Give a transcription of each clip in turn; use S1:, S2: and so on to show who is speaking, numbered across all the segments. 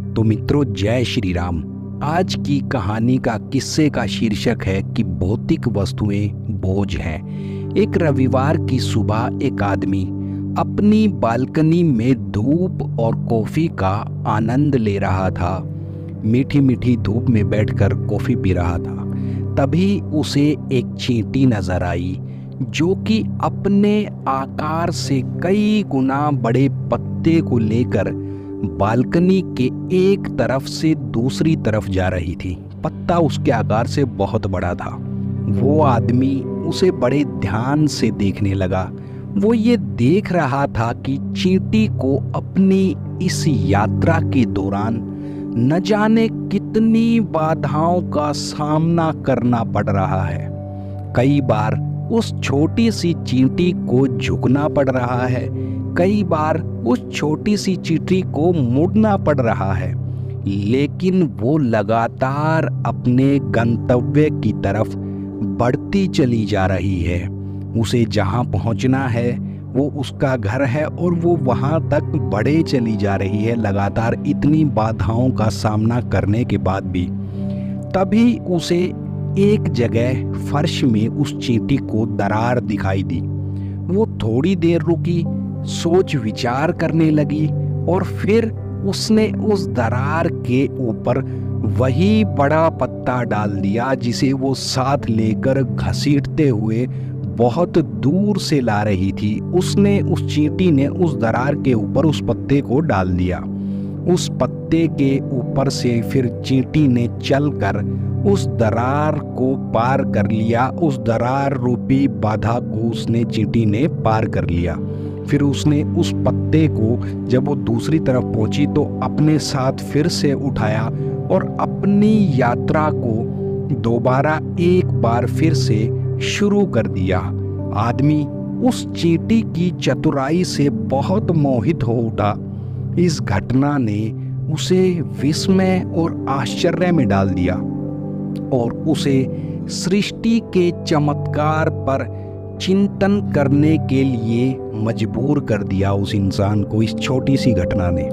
S1: तो मित्रों, जय श्री राम। आज की कहानी का किस्से का शीर्षक है कि भौतिक वस्तुएं बोझ हैं। एक रविवार की सुबह एक आदमी अपनी बालकनी में धूप और कॉफी का आनंद ले रहा था। मीठी मीठी धूप में बैठकर कॉफी पी रहा था। तभी उसे एक चींटी नजर आई जो कि अपने आकार से कई गुना बड़े पत्ते को लेकर बालकनी के एक तरफ से दूसरी तरफ जा रही थी। पत्ता उसके आकार से बहुत बड़ा था। वो आदमी उसे बड़े ध्यान से देखने लगा। वो ये देख रहा था कि चींटी को अपनी इस यात्रा के दौरान न जाने कितनी बाधाओं का सामना करना पड़ रहा है। कई बार उस छोटी सी चींटी को झुकना पड़ रहा है, कई बार उस छोटी सी चींटी को मुड़ना पड़ रहा है, लेकिन वो लगातार अपने गंतव्य की तरफ बढ़ती चली जा रही है। उसे जहाँ पहुँचना है वो उसका घर है और वो वहाँ तक बढ़े चली जा रही है, लगातार इतनी बाधाओं का सामना करने के बाद भी। तभी उसे एक जगह फर्श में उस चींटी को दरार दिखाई दी। वो थोड़ी देर रुकी, सोच विचार करने लगी और फिर उसने उस दरार के ऊपर वही बड़ा पत्ता डाल दिया जिसे वो साथ लेकर घसीटते हुए बहुत दूर से ला रही थी। उस चींटी ने उस दरार के ऊपर उस पत्ते को डाल दिया। उस पत्ते के ऊपर से फिर चींटी ने चलकर उस दरार को पार कर लिया। उस दरार रूपी बाधा को चींटी ने पार कर लिया। फिर उसने उस पत्ते को जब वो दूसरी तरफ पहुंची तो अपने साथ फिर से उठाया और अपनी यात्रा को दोबारा एक बार फिर से शुरू कर दिया। आदमी उस चींटी की चतुराई से बहुत मोहित हो उठा। इस घटना ने उसे विस्मय और आश्चर्य में डाल दिया और उसे सृष्टि के चमत्कार पर चिंतन करने के लिए मजबूर कर दिया। उस इंसान को इस छोटी सी घटना ने,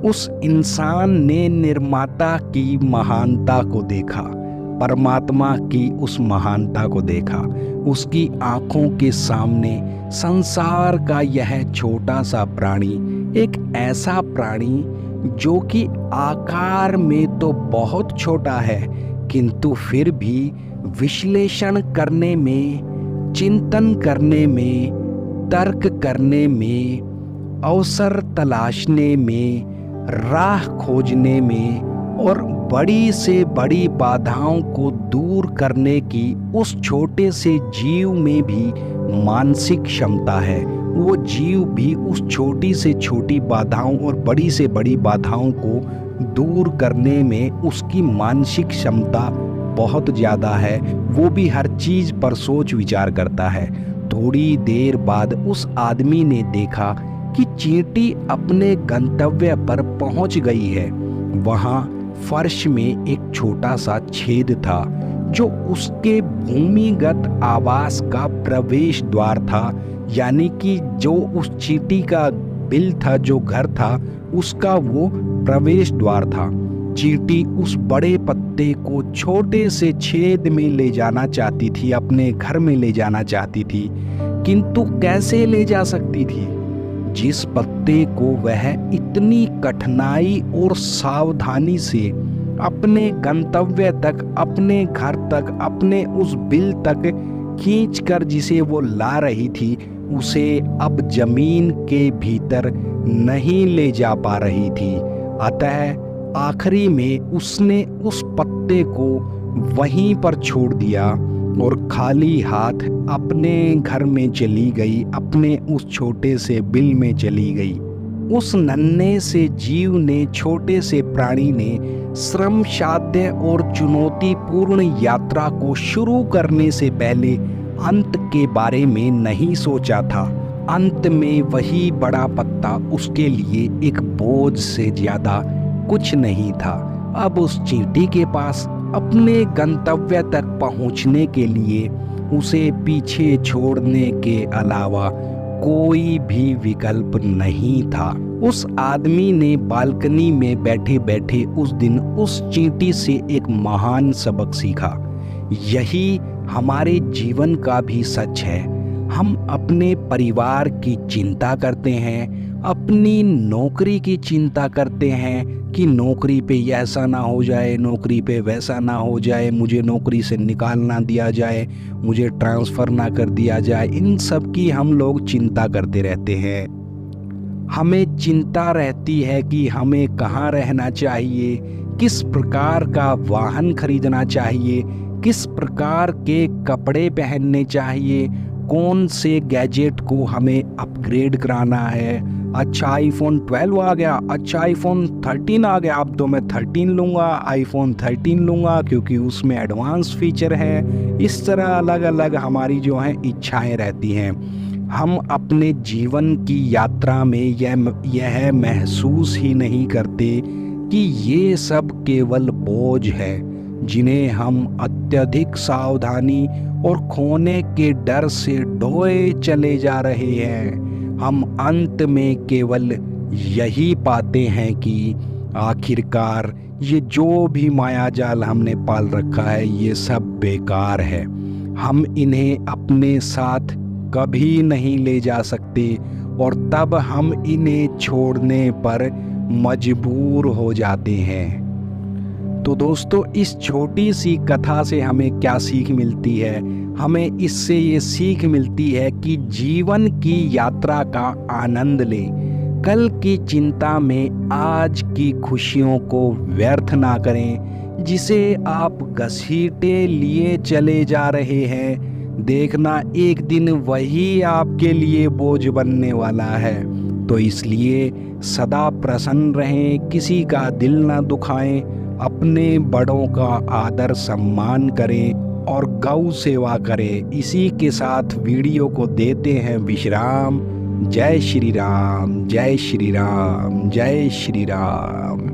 S1: उस इंसान ने निर्माता की महानता को देखा, परमात्मा की उस महानता को देखा। उसकी आंखों के सामने संसार का यह छोटा सा प्राणी, एक ऐसा प्राणी जो कि आकार में तो बहुत छोटा है किंतु फिर भी विश्लेषण करने में, चिंतन करने में, तर्क करने में, अवसर तलाशने में, राह खोजने में और बड़ी से बड़ी बाधाओं को दूर करने की उस छोटे से जीव में भी मानसिक क्षमता है। वो जीव भी उस छोटी से छोटी बाधाओं और बड़ी से बड़ी बाधाओं को दूर करने में उसकी मानसिक क्षमता बहुत ज़्यादा है। वो भी हर चीज़ पर सोच विचार करता है। थोड़ी देर बाद उस आदमी ने देखा कि चींटी अपने गंतव्य पर पहुंच गई है। वहाँ फर्श में एक छोटा सा छेद था जो उसके भूमिगत आवास का प्रवेश द्वार था, यानी कि जो उस चींटी का बिल था, जो घर था, उसका वो प्रवेश द्वार था। चींटी उस बड़े पत्ते को छोटे से छेद में ले जाना चाहती थी, अपने घर में ले जाना चाहती थी, किंतु कैसे ले जा सकती थी? जिस पत्ते को वह इतनी कठिनाई और सावधानी से अपने गंतव्य तक, अपने घर तक, अपने उस बिल तक खींचकर जिसे वो ला रही थी, उसे अब जमीन के भीतर नहीं ले जा पा रही थी। अतः आखिरी में उसने उस पत्ते को वहीं पर छोड़ दिया और खाली हाथ अपने घर में चली गई, अपने उस छोटे से बिल में चली गई। उस नन्हे से जीव ने, छोटे से प्राणी ने श्रम साध्य और चुनौतीपूर्ण यात्रा को शुरू करने से पहले अंत के बारे में नहीं सोचा था। अंत में वही बड़ा पत्ता उसके लिए एक बोझ से ज्यादा कुछ नहीं था। अब उस चींटी के पास अपने गंतव्य तक पहुंचने के लिए उसे पीछे छोड़ने के अलावा कोई भी विकल्प नहीं था। उस आदमी ने बालकनी में बैठे बैठे उस दिन उस चींटी से एक महान सबक सीखा। यही हमारे जीवन का भी सच है। हम अपने परिवार की चिंता करते हैं, अपनी नौकरी की चिंता करते हैं कि नौकरी पे ऐसा ना हो जाए, नौकरी पे वैसा ना हो जाए, मुझे नौकरी से निकाल ना दिया जाए, मुझे ट्रांसफ़र ना कर दिया जाए। इन सब की हम लोग चिंता करते रहते हैं। हमें चिंता रहती है कि हमें कहाँ रहना चाहिए, किस प्रकार का वाहन खरीदना चाहिए, किस प्रकार के कपड़े पहनने चाहिए, कौन से गैजेट को हमें अपग्रेड कराना है। अच्छा आईफोन 12 आ गया, अच्छा आईफोन 13 आ गया, अब तो मैं 13 लूँगा, आईफोन 13 लूँगा क्योंकि उसमें एडवांस फीचर है। इस तरह अलग अलग हमारी जो हैं इच्छाएं रहती हैं। हम अपने जीवन की यात्रा में यह महसूस ही नहीं करते कि ये सब केवल बोझ है, जिन्हें हम अत्यधिक सावधानी और खोने के डर से ढोए चले जा रहे हैं। हम अंत में केवल यही पाते हैं कि आखिरकार ये जो भी मायाजाल हमने पाल रखा है ये सब बेकार है। हम इन्हें अपने साथ कभी नहीं ले जा सकते और तब हम इन्हें छोड़ने पर मजबूर हो जाते हैं। तो दोस्तों, इस छोटी सी कथा से हमें क्या सीख मिलती है? हमें इससे ये सीख मिलती है कि जीवन की यात्रा का आनंद लें। कल की चिंता में आज की खुशियों को व्यर्थ ना करें। जिसे आप घसीटे लिए चले जा रहे हैं, देखना एक दिन वही आपके लिए बोझ बनने वाला है। तो इसलिए सदा प्रसन्न रहें, किसी का दिल ना दुखाएं, अपने बड़ों का आदर सम्मान करें और गौ सेवा करें। इसी के साथ वीडियो को देते हैं विश्राम। जय श्री राम, जय श्री राम, जय श्री राम।